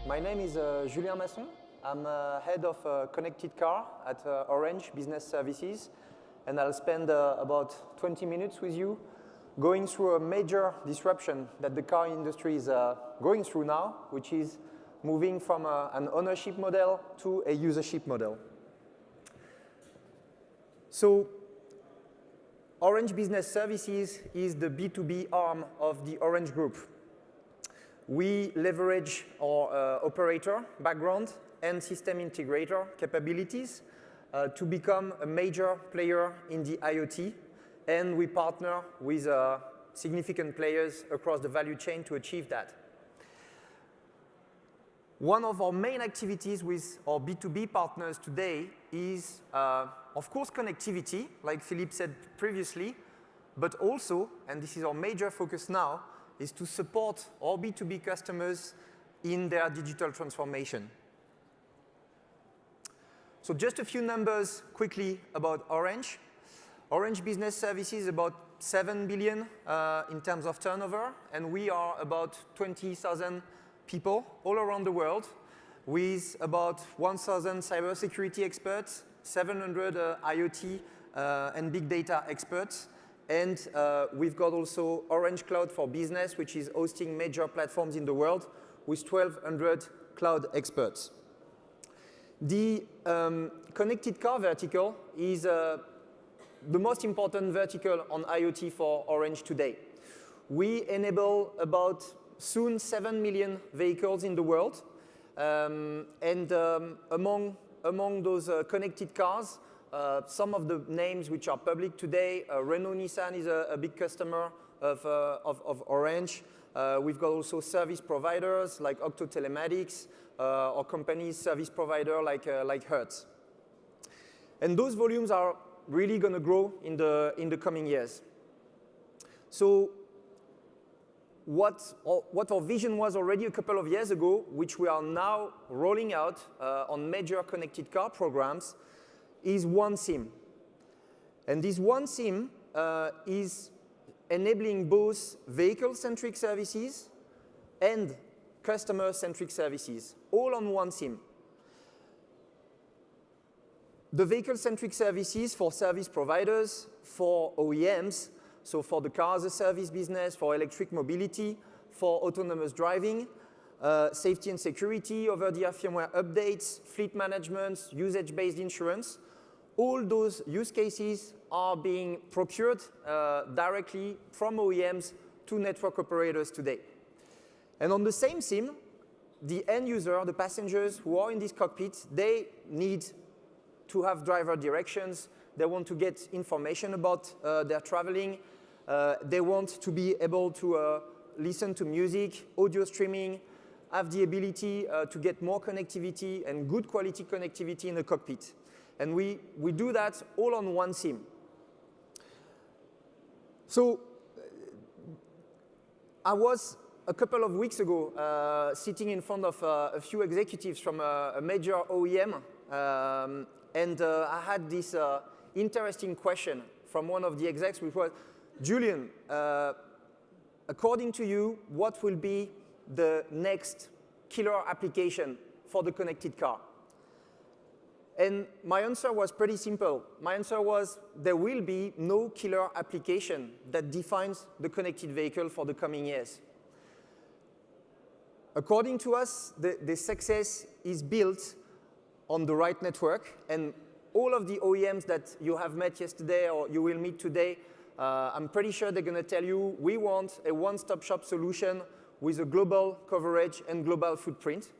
My name is Julien Masson. I'm head of connected car at Orange Business Services, and I'll spend about 20 minutes with you going through a major disruption that the car industry is going through now, which is moving from an ownership model to a usership model. So Orange Business Services is the B2B arm of the Orange Group. We leverage our operator background and system integrator capabilities to become a major player in the IoT, and we partner with significant players across the value chain to achieve that. One of our main activities with our B2B partners today is, of course, connectivity, like Philippe said previously, but also, and this is our major focus now, is to support our B2B customers in their digital transformation. So just a few numbers quickly about Orange. Orange Business Services is about 7 billion in terms of turnover, and we are about 20,000 people all around the world with about 1,000 cybersecurity experts, 700 IoT and big data experts, and we've got also Orange Cloud for Business, which is hosting major platforms in the world with 1,200 cloud experts. The connected car vertical is the most important vertical on IoT for Orange today. We enable about soon 7 million vehicles in the world, and among those connected cars, some of the names which are public today, Renault Nissan is a big customer of Orange. We've got also service providers like Octo Telematics, or companies service provider like Hertz. And those volumes are really going to grow in the coming years. So what our vision was already a couple of years ago, which we are now rolling out on major connected car programs, is one SIM. And this one SIM is enabling both vehicle-centric services and customer-centric services, all on one SIM. The vehicle-centric services for service providers, for OEMs, so for the car as a service business, for electric mobility, for autonomous driving, safety and security, over-the-air firmware updates, fleet management, usage-based insurance. All those use cases are being procured directly from OEMs to network operators today. And on the same SIM, the end user, the passengers who are in this cockpit, they need to have driver directions. They want to get information about their traveling. They want to be able to listen to music, audio streaming, have the ability to get more connectivity and good quality connectivity in the cockpit. And we do that all on one SIM. So I was, a couple of weeks ago, sitting in front of a few executives from a major OEM, and I had this interesting question from one of the execs, which was, Julian, according to you, what will be the next killer application for the connected car? And my answer was pretty simple. My answer was, there will be no killer application that defines the connected vehicle for the coming years. According to us, the success is built on the right network, and all of the OEMs that you have met yesterday or you will meet today, I'm pretty sure they're going to tell you, we want a one-stop shop solution with a global coverage and global footprint.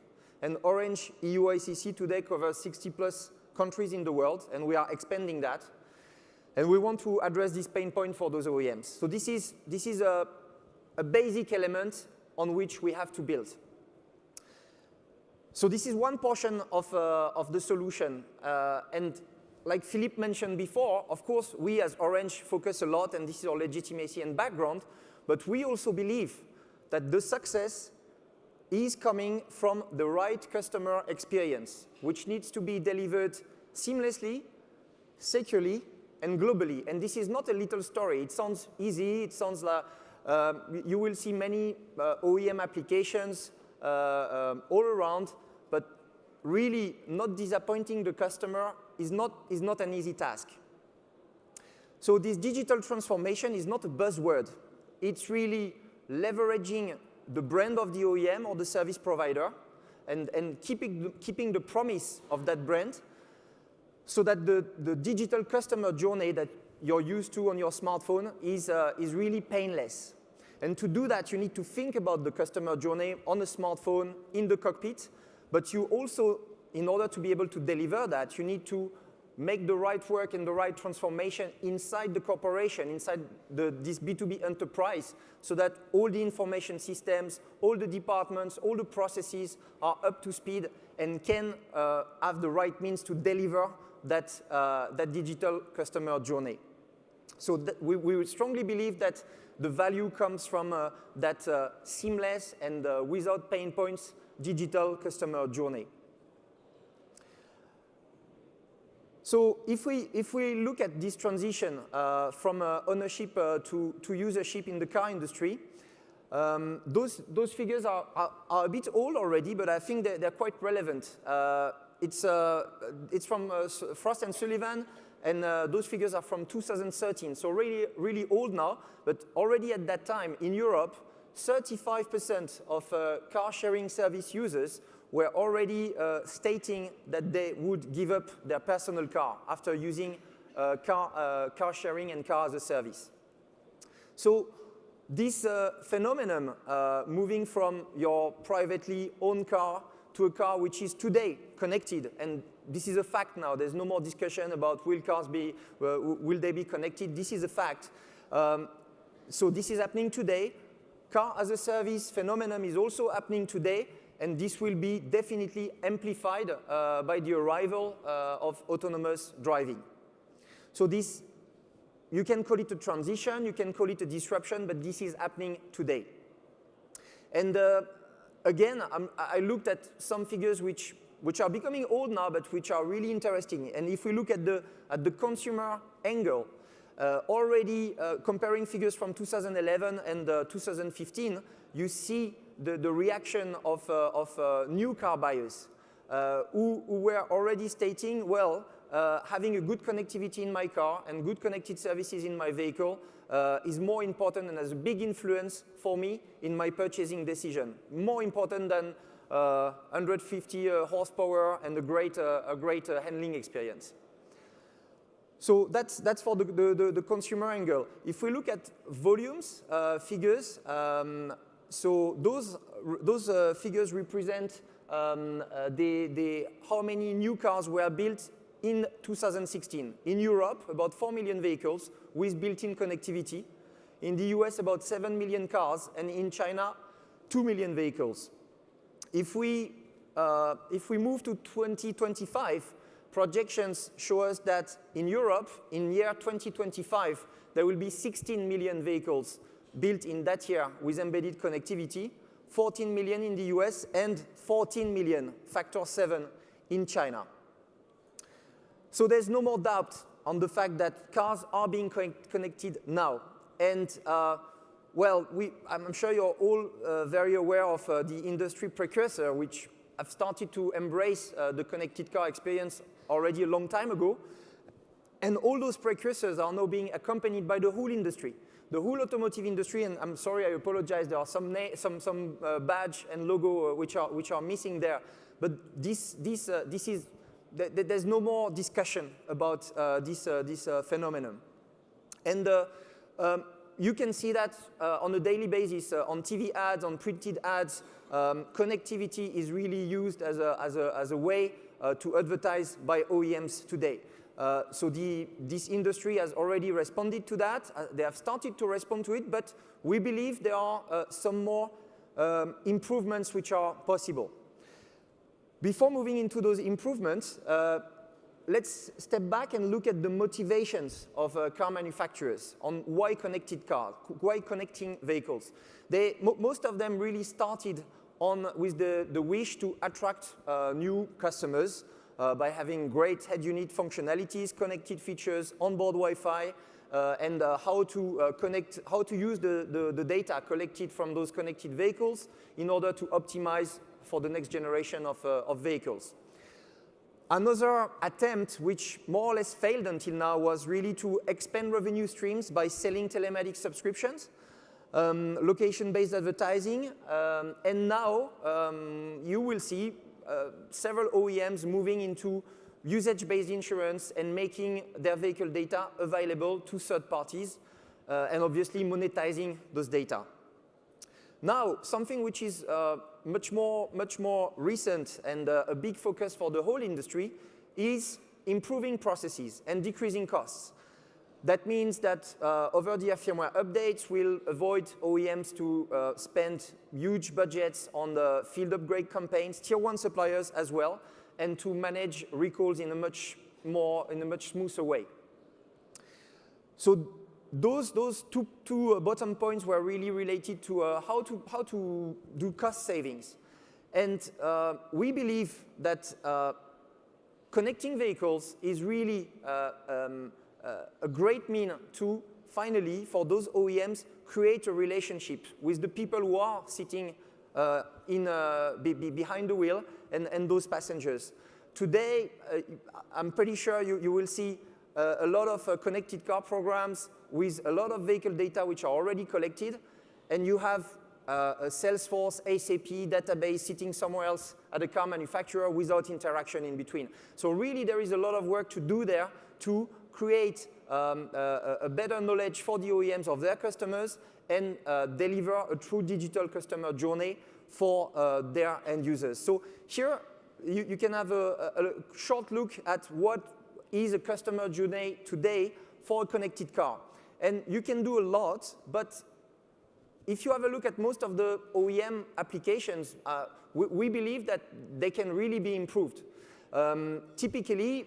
And Orange EU-ICC today covers 60+ countries in the world, and we are expanding that. And we want to address this pain point for those OEMs. So this is a basic element on which we have to build. So this is one portion of the solution. And like Philippe mentioned before, of course, we as Orange focus a lot, and this is our legitimacy and background, but we also believe that the success is coming from the right customer experience, which needs to be delivered seamlessly, securely, and globally. And this is not a little story. It sounds easy. It sounds like you will see many OEM applications all around, but really not disappointing the customer is not an easy task. So this digital transformation is not a buzzword. It's really leveraging the brand of the OEM or the service provider and keeping the promise of that brand so that the digital customer journey that you're used to on your smartphone is really painless. And to do that, you need to think about the customer journey on a smartphone in the cockpit, but you also, in order to be able to deliver that, you need to make the right work and the right transformation inside the corporation, inside this B2B enterprise, so that all the information systems, all the departments, all the processes are up to speed and can have the right means to deliver that digital customer journey. So we strongly believe that the value comes from that seamless and without pain points digital customer journey. So if we look at this transition from ownership to usership in the car industry, those figures are a bit old already, but I think they're quite relevant. It's from Frost and Sullivan, and those figures are from 2013, so really old now. But already at that time in Europe, 35% of car sharing service users were already stating that they would give up their personal car after using car sharing and car as a service. So this phenomenon, moving from your privately owned car to a car which is today connected, and this is a fact now, there's no more discussion about will they be connected, this is a fact. So this is happening today. Car as a service phenomenon is also happening today, and this will be definitely amplified by the arrival of autonomous driving. So this, you can call it a transition, you can call it a disruption, but this is happening today. And again, I looked at some figures which are becoming old now, but which are really interesting. And if we look at the consumer angle, already comparing figures from 2011 and 2015, you see the reaction of new car buyers who were already stating, well, having a good connectivity in my car and good connected services in my vehicle is more important and has a big influence for me in my purchasing decision. More important than 150 horsepower and a great handling experience. So that's for the consumer angle. If we look at volumes figures, so those figures represent how many new cars were built in 2016. In Europe, about 4 million vehicles with built-in connectivity. In the US, about 7 million cars, and in China, 2 million vehicles. If we move to 2025, projections show us that in Europe, in year 2025, there will be 16 million vehicles built in that year with embedded connectivity, 14 million in the US, and 14 million, factor 7, in China. So there's no more doubt on the fact that cars are being connected now. And well, I'm sure you're all very aware of the industry Precursor, which have started to embrace the connected car experience already a long time ago. And all those precursors are now being accompanied by the whole industry. The whole automotive industry, and I'm sorry, I apologize, there are some badge and logo which are missing there. But this is, there's no more discussion about this phenomenon. And you can see that on a daily basis, on TV ads, on printed ads, connectivity is really used as a way to advertise by OEMs today. So this industry has already responded to that. They have started to respond to it, but we believe there are some more improvements which are possible. Before moving into those improvements, let's step back and look at the motivations of car manufacturers on why connected cars, why connecting vehicles. Most of them really started with the wish to attract new customers by having great head unit functionalities, connected features, onboard Wi-Fi, and how to use the data collected from those connected vehicles in order to optimize for the next generation of vehicles. Another attempt, which more or less failed until now, was really to expand revenue streams by selling telematics subscriptions, location-based advertising, and now you will see several OEMs moving into usage-based insurance and making their vehicle data available to third parties, and obviously monetizing those data. Now, something which is much more recent and a big focus for the whole industry is improving processes and decreasing costs. That means that over-the-air firmware updates will avoid OEMs to spend huge budgets on the field upgrade campaigns, tier one suppliers as well, and to manage recalls in a much smoother way. So those two bottom points were really related to how to do cost savings. And we believe that connecting vehicles is really a great mean to finally, for those OEMs, create a relationship with the people who are sitting behind the wheel and those passengers. Today, I'm pretty sure you will see a lot of connected car programs with a lot of vehicle data which are already collected, and you have a Salesforce, SAP database sitting somewhere else at a car manufacturer without interaction in between. So really, there is a lot of work to do there to create a better knowledge for the OEMs of their customers and deliver a true digital customer journey for their end users. So here, you can have a short look at what is a customer journey today for a connected car. And you can do a lot, but if you have a look at most of the OEM applications, we believe that they can really be improved. Typically,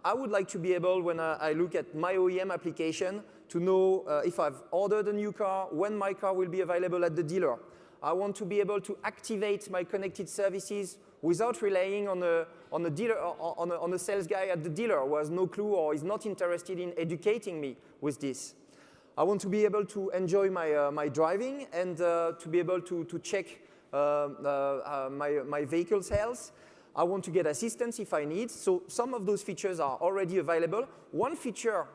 I would like to be able, when I look at my OEM application, to know if I've ordered a new car, when my car will be available at the dealer. I want to be able to activate my connected services without relying on a sales guy at the dealer who has no clue or is not interested in educating me with this. I want to be able to enjoy my driving and to be able to check my vehicle's health. I want to get assistance if I need. So some of those features are already available. One feature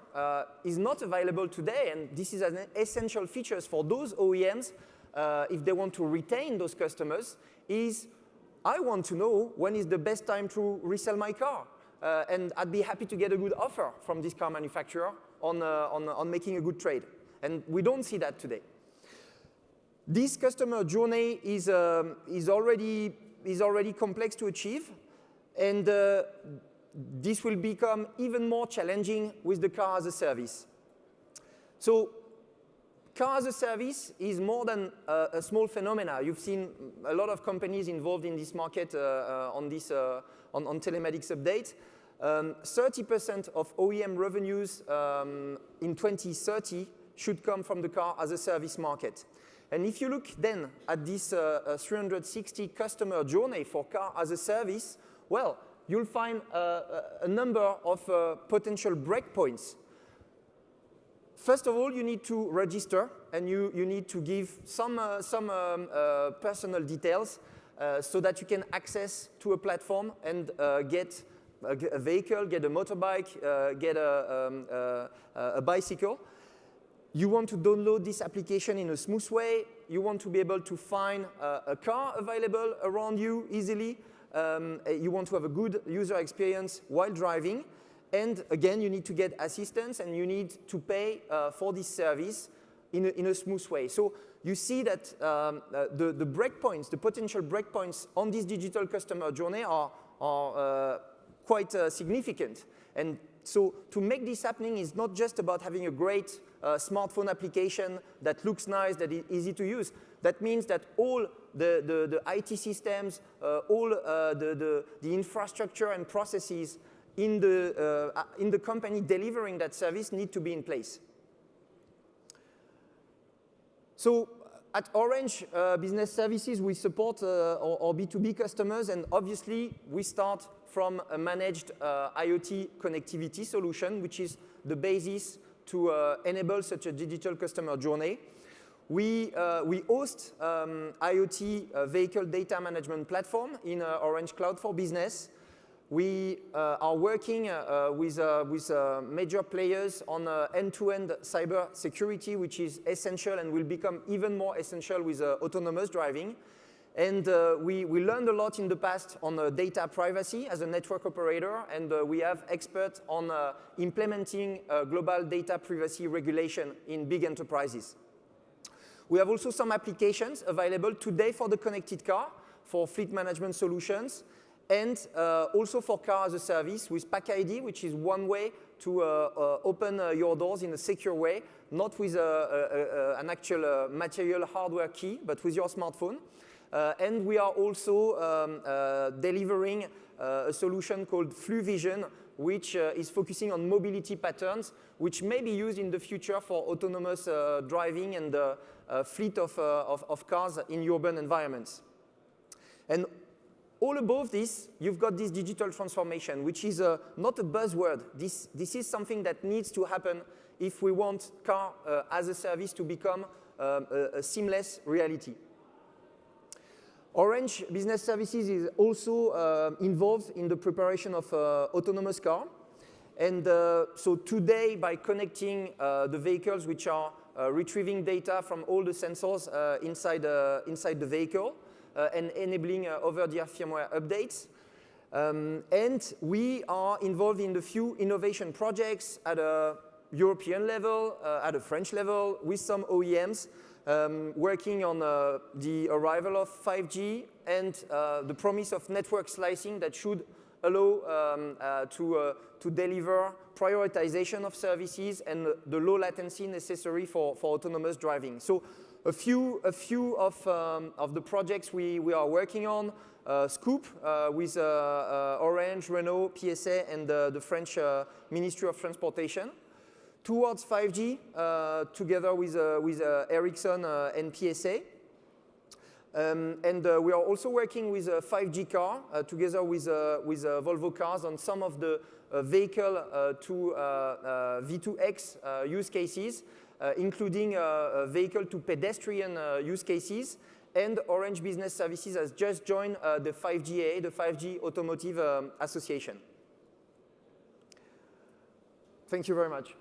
is not available today, and this is an essential feature for those OEMs if they want to retain those customers, is I want to know when is the best time to resell my car. And I'd be happy to get a good offer from this car manufacturer on making a good trade. And we don't see that today. This customer journey is already complex to achieve, and this will become even more challenging with the car as a service. So car as a service is more than a small phenomena. You've seen a lot of companies involved in this market on telematics update. 30% of OEM revenues in 2030 should come from the car as a service market. And if you look then at this 360 customer journey for car as a service, well, you'll find a number of potential breakpoints. First of all, you need to register, and you need to give some personal details so that you can access to a platform and get a vehicle, get a motorbike, get a bicycle. You want to download this application in a smooth way. You want to be able to find a car available around you easily. You want to have a good user experience while driving. And again, you need to get assistance, and you need to pay for this service in a smooth way. So you see that the breakpoints, the potential breakpoints on this digital customer journey are quite significant. And so to make this happening is not just about having a great smartphone application that looks nice, that is easy to use. That means that all the IT systems, all the infrastructure and processes in the company delivering that service need to be in place. So at Orange Business Services, we support our B2B customers, and obviously we start from a managed IoT connectivity solution, which is the basis to enable such a digital customer journey. We host IoT vehicle data management platform in Orange Cloud for Business. We are working with major players on end-to-end cyber security, which is essential and will become even more essential with autonomous driving. And we learned a lot in the past on data privacy as a network operator, and we have experts on implementing global data privacy regulation in big enterprises. We have also some applications available today for the connected car, for fleet management solutions, and also for car as a service with PackID, which is one way to open your doors in a secure way, not with an actual material hardware key, but with your smartphone. And we are also delivering a solution called FluVision, which is focusing on mobility patterns, which may be used in the future for autonomous driving and fleet of cars in urban environments. And all above this, you've got this digital transformation, which is not a buzzword. This is something that needs to happen if we want car as a service to become a seamless reality. Orange Business Services is also involved in the preparation of autonomous car. And so today, by connecting the vehicles which are retrieving data from all the sensors inside the vehicle and enabling over-the-air firmware updates. And we are involved in a few innovation projects at a European level, at a French level, with some OEMs, working on the arrival of 5G and the promise of network slicing that should allow to deliver prioritization of services and the low latency necessary for autonomous driving. So a few of the projects we are working on, Scoop with Orange, Renault, PSA, and the French Ministry of Transportation. Towards 5G, together with Ericsson and PSA. And we are also working with a 5G car, together with Volvo Cars on some of the vehicle to V2X use cases, including vehicle to pedestrian use cases. And Orange Business Services has just joined the 5GA, the 5G Automotive Association. Thank you very much.